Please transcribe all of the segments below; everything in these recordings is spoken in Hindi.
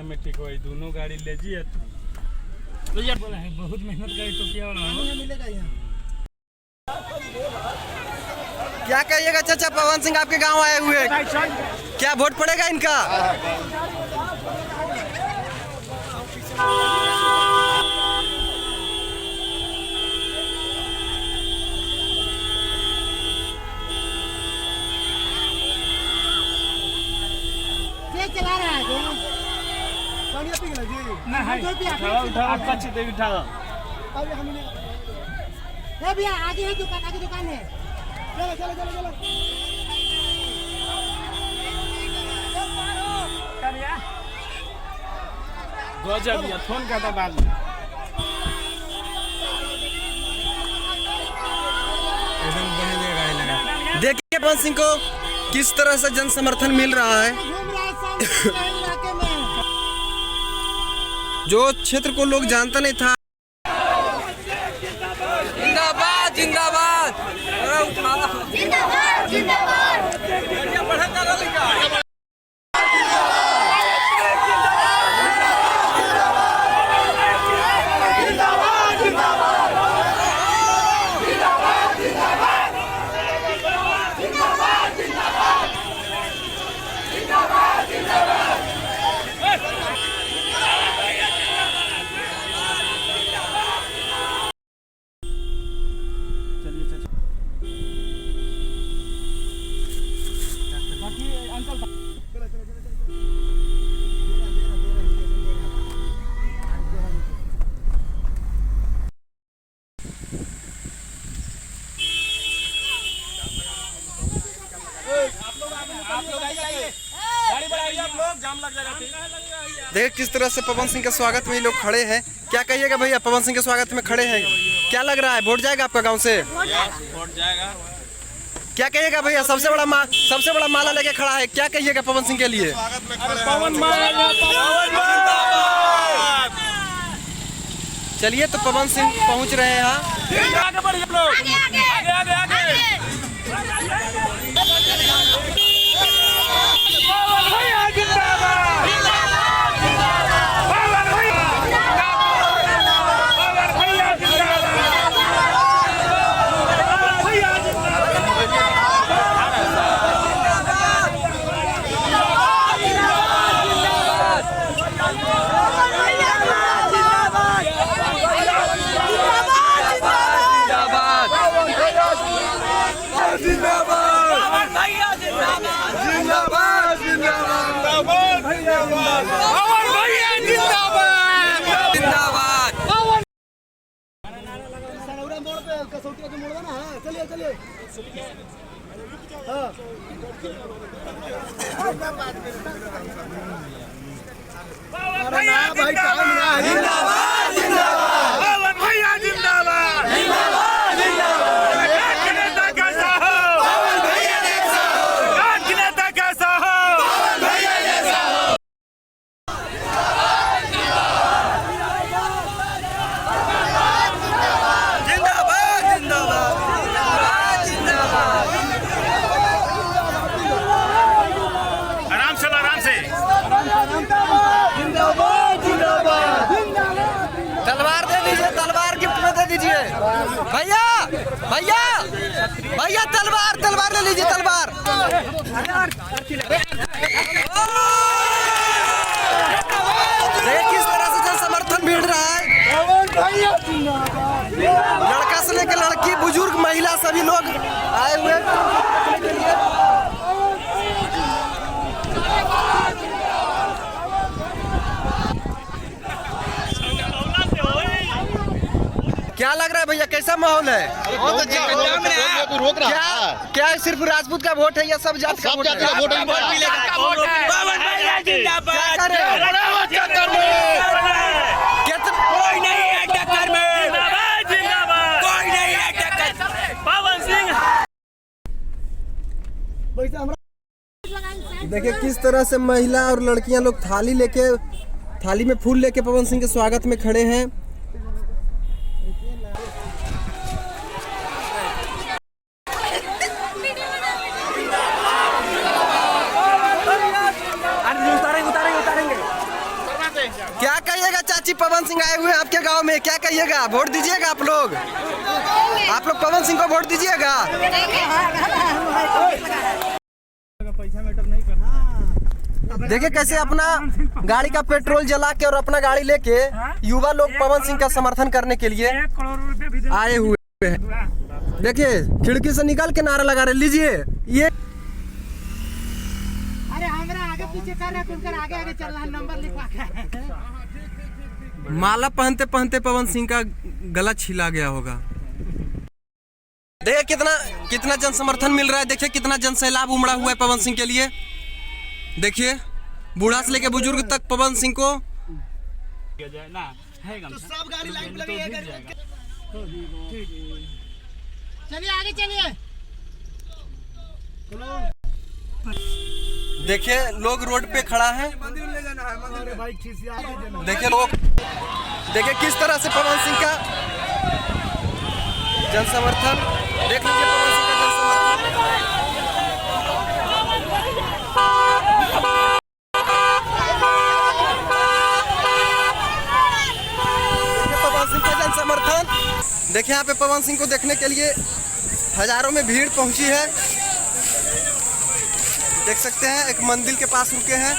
में ठीक हो, दोनों गाड़ी ले जी बोला है बहुत मेहनत करी तो क्या मिलेगा यहाँ। क्या कहिएगा चाचा, पवन सिंह आपके गांव आए हुए, क्या वोट पड़ेगा इनका? चला रहा है भैया, आगे है दुकान, आगे दुकान है। चलो चलो चलो चलो गजब या फोन का दबा देखिए पवन सिंह को किस तरह से जन समर्थन मिल रहा है। जो क्षेत्र को लोग जानता नहीं था। जिंदाबाद जिंदाबाद जिंदाबाद जिंदाबाद। देखिए किस तरह से पवन सिंह के स्वागत में ये लोग खड़े हैं। क्या कहिएगा भैया, पवन सिंह के स्वागत में खड़े हैं, क्या लग रहा है वोट जाएगा आपका गांव से? वोट जाएगा। क्या कहिएगा भैया, सबसे बड़ा माला लेके खड़ा है, क्या कहिएगा पवन सिंह के लिए? चलिए तो पवन सिंह पहुंच रहे हैं यहाँ। आगे बढ़िए लोग, आगे आगे आगे। चलिए चलिए भाई जिंदाबाद जिंदाबाद पवन भैया जिंदाबाद जिंदाबाद जिंदाबाद। नेता कैसा हो पवन भैया जैसा हो, नेता कैसा हो पवन भैया जैसा हो। तलवार दे दीजिए, तलवार गिफ्ट में दे दीजिए भैया, भैया भैया तलवार ले लीजिए, तलवार। देखिए किस तरह से जन समर्थन भिड़ रहा है। लड़का से लेकर लड़की, बुजुर्ग, महिला सभी लोग आए हुए। क्या लग रहा है भैया, कैसा माहौल है? क्या सिर्फ राजपूत का वोट है या सब जात का वोट है? देखिए किस तरह से महिला और लड़कियां लोग थाली में फूल लेके पवन सिंह के स्वागत में खड़े हैं। सिंह आए हुए हैं आपके गांव में, क्या कहिएगा? वोट दीजिएगा आप लोग? आप लोग पवन सिंह को वोट दीजिएगा? पैसा मैटर नहीं करता। देखिए कैसे अपना गाड़ी का पेट्रोल जला के और अपना गाड़ी लेके युवा लोग पवन सिंह का समर्थन करने के लिए 1 करोड़ रुपए भी आए हुए हैं। देखिए खिड़की से निकल के नारा लगा रहे, लीजिए ये। अरे हमरा आगे पीछे कर रहा है, तुमकर आगे आगे चल रहा है, नंबर लिखवा के। माला पहनते पहनते पवन सिंह का गला छिला गया होगा। देखिए कितना जन समर्थन मिल रहा है। देखिए कितना जन सैलाब उमड़ा हुआ है पवन सिंह के लिए। देखिए बूढ़ा से लेके बुजुर्ग तक पवन सिंह को तो सब गाड़ी लाइन पे लगी है। चलिए आगे चलिए। देखिए लोग रोड पे खड़ा है। देखिए लोग, देखिए किस तरह से पवन सिंह का जन समर्थन, देख लीजिए पवन सिंह का जन समर्थन। पवन सिंह का जन समर्थन देखिए, यहाँ पे पवन सिंह को देखने के लिए हजारों में भीड़ पहुंची है। देख सकते हैं एक मंदिर के पास रुके हैं।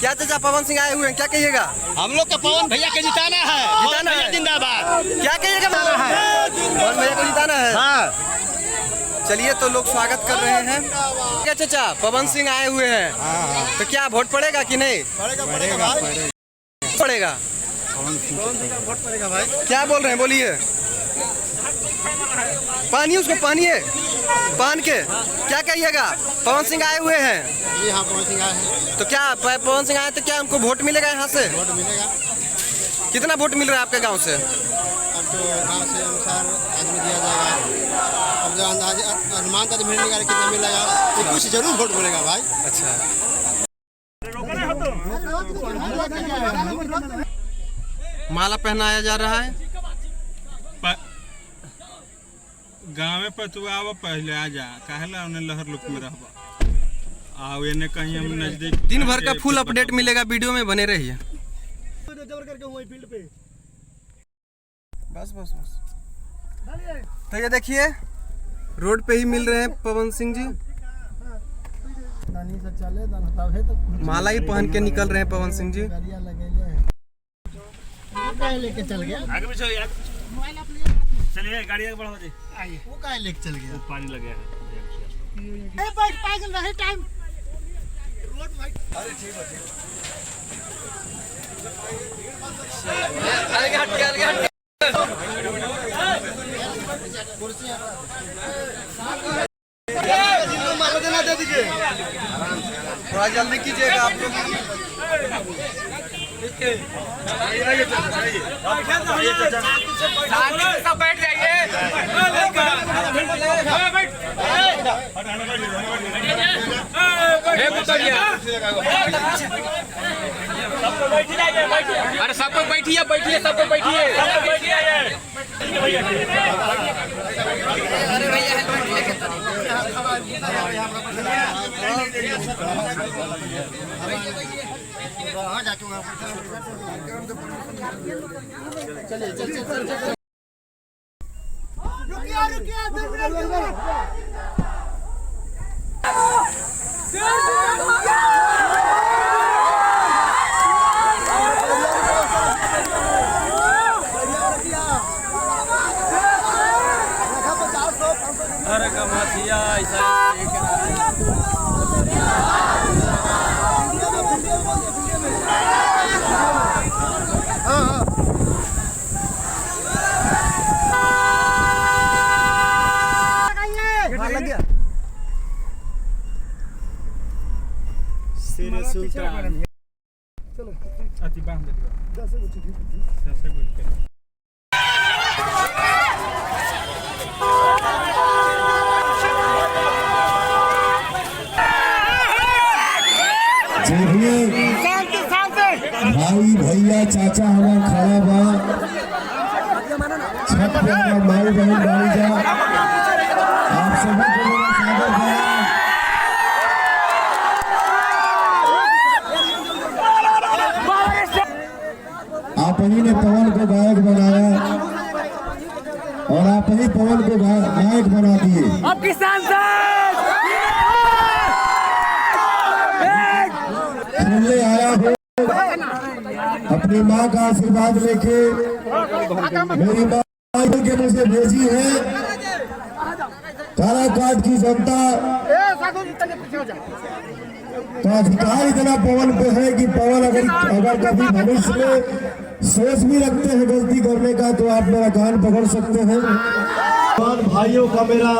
क्या चाचा पवन सिंह आए हुए हैं, क्या कहिएगा? हम लोग का पवन भैया के जिताना है। जिताना है, जिंदाबाद। क्या कहिएगा? पवन भैया को जिताना है। हाँ। चलिए तो लोग स्वागत कर रहे हैं। क्या चाचा पवन सिंह आए हुए हैं, तो क्या वोट पड़ेगा कि नहीं? पड़ेगा। वोट पड़ेगा भाई। क्या बोल रहे हैं, बोलिए। पानी उसको पानिए पान के, क्या कहिएगा? पवन सिंह आए हुए हैं जी हाँ, पवन सिंह आए हैं। तो क्या पवन सिंह आए तो क्या उनको वोट मिलेगा यहाँ से? वोट मिलेगा। कितना वोट मिल रहा है आपके गांव से? अब तो गाँव से अनुसार आदमी दिया जाएगा। अब जो अंदाज अनुमान तो मिलने का कितना मिलेगा, तो कुछ जरूर वोट मिलेगा भाई। अच्छा, माला पहनाया जा रहा है। गाँव में पतुआ पहले आ जा कहला उन्हें लहर लुक में रहबा आओ ये कहीं हम नजदीक। दिन भर का फुल अपडेट मिलेगा, वीडियो में बने रहिए। बस बस बस। तो ये देखिए रोड पे ही मिल रहे हैं पवन सिंह जी। माला ही पहन के निकल रहे हैं पवन सिंह जी। लेके चल गया। आगे पीछे यार। चलिए गाड़ी आगे बढ़ाओ जी। आइए। वो काहे लेके चल गया? पानी लग गया है। बैठ पागल रहे टाइम। अरे ठीक है, अलग हट के अलग हट के। थोड़ा जल्दी कीजिएगा आप लोग। सब बैठ जाइए। अरे सबको बैठिए बैठिए सबको बैठिए। अरे भैया चलिए चल चल चल चल। रुकिए रुकिए 2 मिनट। अरे कमाथिया ऐसा लग गया। चलो अति बांध दे 10 गुच्छे। भाई भैया चाचा हमारा खड़ा बा, छठ पे माई बहन बाड़ी जा। सभी को मेरा स्वागत है। आप ही ने पवन को गायक बनाया और आप ही पवन को गायक बना दिए। अब किसान सुनने आया हूँ अपनी माँ का आशीर्वाद लेके। मेरी माँ के मुझे भेजी है। काराकाट की जनता का अधिकार इतना पवन पे है कि पवन अगर कभी भविष्य में सोच भी रखते हैं गलती करने का तो आप मेरा कान पकड़ सकते हैं। भाइयों का मेरा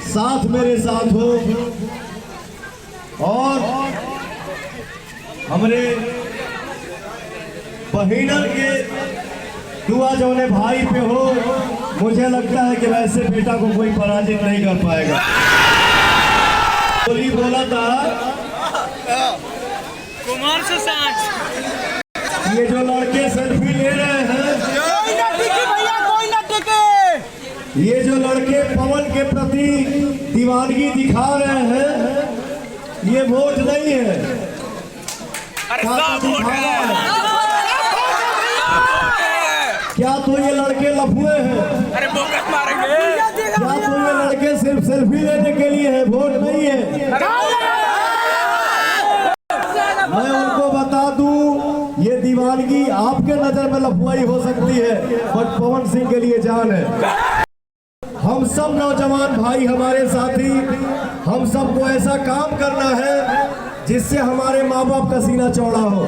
साथ मेरे साथ हो और हमरे बहिनर के दुआ जौने भाई पे हो, मुझे लगता है कि वैसे बेटा को कोई पराजित नहीं कर पाएगा। बोली बोला था कुमार से साथ ये जो लड़के सेल्फी ले रहे हैं, ये जो लड़के पवन के प्रति दीवानगी दिखा रहे हैं, ये वोट नहीं है। क्या तो ये लड़के लफुए हैं? अरे बोकस मारेंगे। क्या तो ये लड़के सिर्फ सेल्फी लेने के लिए है, वोट नहीं है? मैं उनको बता दूं, ये दीवानगी आपके नजर में लफुआई हो सकती है, बट पवन सिंह के लिए जान है। हम सब नौजवान भाई, हमारे साथी, हम सबको ऐसा काम करना है जिससे हमारे माँ बाप का सीना चौड़ा हो।